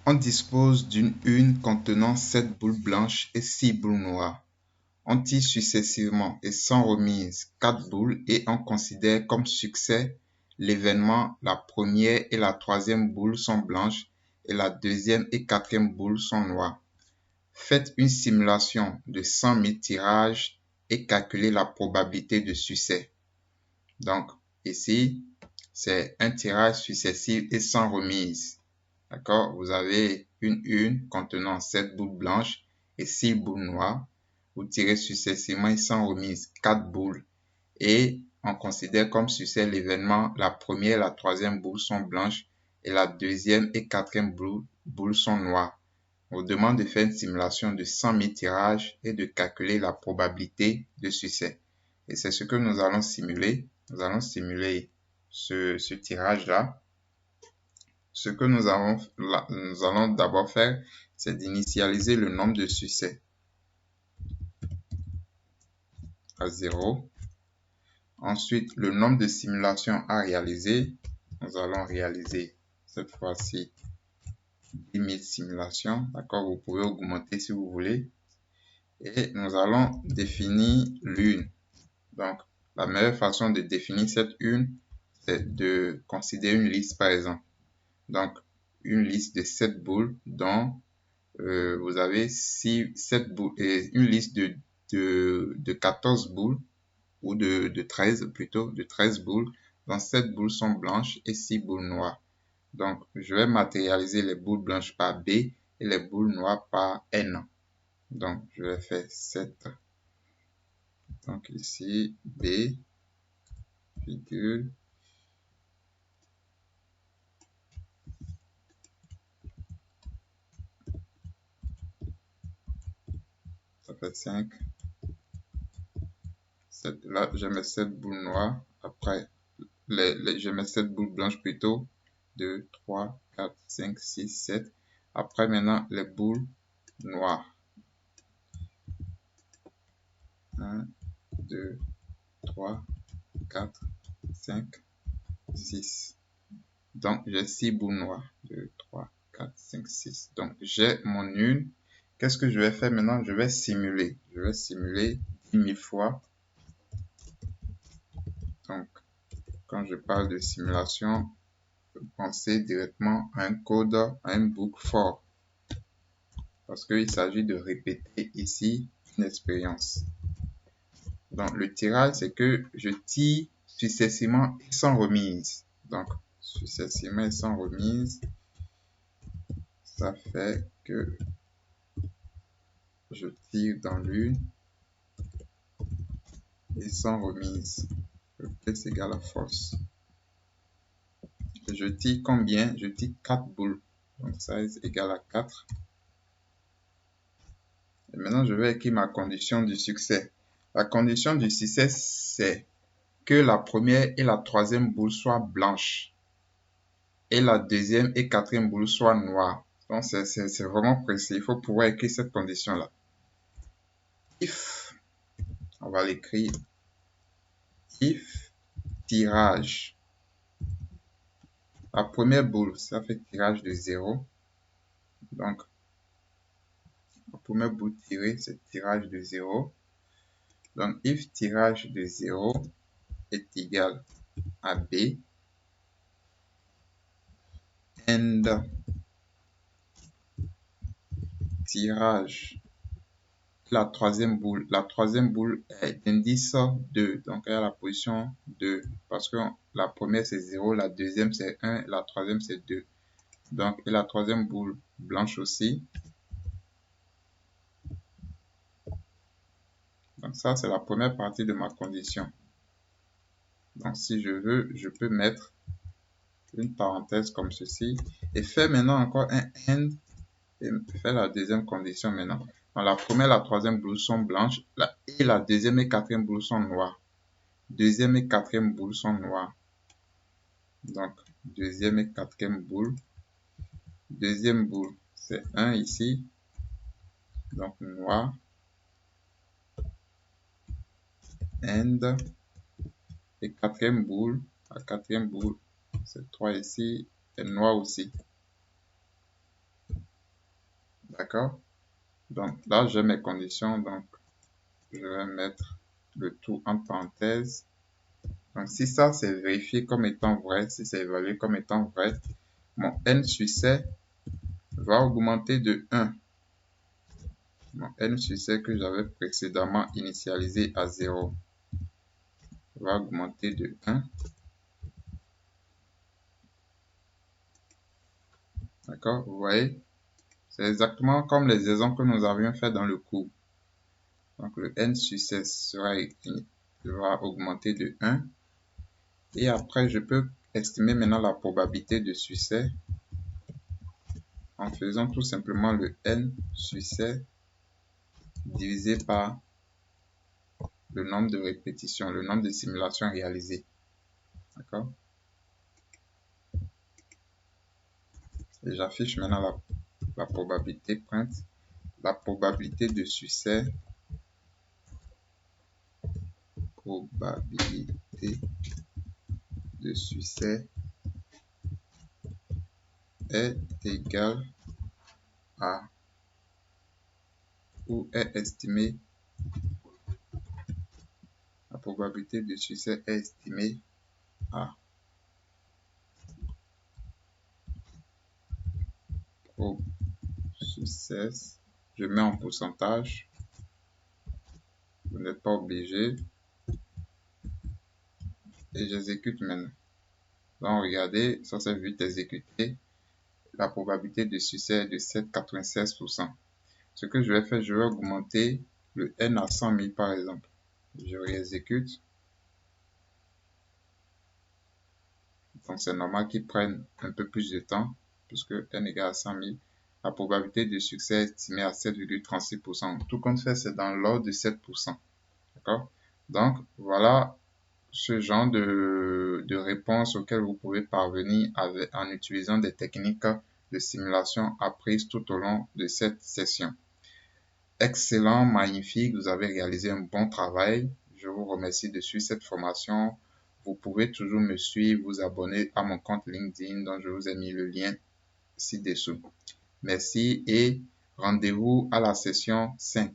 On dispose d'une une contenant 7 boules blanches et 6 boules noires. On tire successivement et sans remise 4 boules et on considère comme succès l'événement la première et la troisième boule sont blanches et la deuxième et quatrième boule sont noires. Faites une simulation de 100 000 tirages et calculez la probabilité de succès. Donc, ici, c'est un tirage successif et sans remise. D'accord? Vous avez une contenant 7 boules blanches et 6 boules noires. Vous tirez successivement et sans remise 4 boules. Et on considère comme succès l'événement, la première et la troisième boule sont blanches et la deuxième et quatrième boule sont noires. On vous demande de faire une simulation de 100 000 tirages et de calculer la probabilité de succès. Et c'est ce que nous allons simuler. Nous allons simuler ce tirage-là. Ce que nous allons d'abord faire, c'est d'initialiser le nombre de succès à 0. Ensuite, le nombre de simulations à réaliser. Nous allons réaliser cette fois-ci 10 000 simulations. D'accord, vous pouvez augmenter si vous voulez. Et nous allons définir l'une. Donc, la meilleure façon de définir cette une, c'est de considérer une liste par exemple. Donc, une liste de 7 boules dont vous avez 7 boules, et une liste de 14 boules ou de 13 plutôt, de 13 boules, dont 7 boules sont blanches et 6 boules noires. Donc, je vais matérialiser les boules blanches par B et les boules noires par N. Donc, je vais faire 7. Donc, ici, B, virgule, ça fait 5. 7. Là, je mets 7 boules noires. Après, je mets 7 boules blanches plutôt. 2, 3, 4, 5, 6, 7. Après, maintenant, les boules noires. 1, 2, 3, 4, 5, 6. Donc, j'ai 6 boules noires. 2, 3, 4, 5, 6. Donc, j'ai mon une. Qu'est-ce que je vais faire maintenant? Je vais simuler. Je vais simuler 10 000 fois. Donc, quand je parle de simulation, pensez directement à un code, à un boucle fort. Parce qu'il s'agit de répéter ici une expérience. Donc, le tirage, c'est que je tire successivement et sans remise. Donc, successivement et sans remise, ça fait que je tire dans l'une et sans remise. Le plus égale à false. Je tire combien? Je tire 4 boules. Donc, 16 égale à 4. Et maintenant, je vais écrire ma condition du succès. La condition du succès, c'est que la première et la troisième boule soient blanches et la deuxième et quatrième boule soient noires. Donc, c'est vraiment précis. Il faut pouvoir écrire cette condition-là. If, on va l'écrire, if tirage. La première boule, ça fait tirage de 0. Donc, la première boule tirée, c'est tirage de 0. Donc, if tirage de 0 est égal à B, and tirage la troisième boule est d'indice 2, donc elle a la position 2, parce que la première c'est 0, la deuxième c'est 1, la troisième c'est 2. Donc, et la troisième boule blanche aussi. Donc ça, c'est la première partie de ma condition. Donc, si je veux, je peux mettre une parenthèse comme ceci et faire maintenant encore un AND et faire la deuxième condition maintenant. Dans la première et la troisième boule sont blanches et la deuxième et quatrième boule sont noires. Deuxième et quatrième boule sont noires. Donc, deuxième et quatrième boule. Deuxième boule, c'est 1 ici. Donc, noir. And. Et quatrième boule, la quatrième boule, c'est 3 ici. Et noir aussi. D'accord? Donc là, j'ai mes conditions. Donc, je vais mettre le tout entre parenthèses. Donc, si ça, c'est vérifié comme étant vrai, si c'est évalué comme étant vrai, mon n succès va augmenter de 1. Mon n succès que j'avais précédemment initialisé à 0 va augmenter de 1. D'accord? Vous voyez? C'est exactement comme les exemples que nous avions fait dans le cours. Donc, le n succès va augmenter de 1. Et après, je peux estimer maintenant la probabilité de succès en faisant tout simplement le n succès divisé par le nombre de répétitions, le nombre de simulations réalisées. D'accord? Et j'affiche maintenant la probabilité print. La probabilité de succès, est égale à ou est estimée. La probabilité de succès est estimée à succès. Je mets en pourcentage. Vous n'êtes pas obligé. Et j'exécute maintenant. Donc, regardez, ça c'est vite exécuté. La probabilité de succès est de 7,96%. Ce que je vais faire, je vais augmenter le n à 100 000 par exemple. Je réexécute. Donc, c'est normal qu'il prenne un peu plus de temps, puisque n égale à 100 000. La probabilité de succès est estimée à 7,36%. Tout compte fait, c'est dans l'ordre de 7%. D'accord? Donc, voilà ce genre de réponse auquel vous pouvez parvenir en utilisant des techniques de simulation apprises tout au long de cette session. Excellent, magnifique, vous avez réalisé un bon travail. Je vous remercie de suivre cette formation. Vous pouvez toujours me suivre, vous abonner à mon compte LinkedIn dont je vous ai mis le lien ci-dessous. Merci et rendez-vous à la session 5.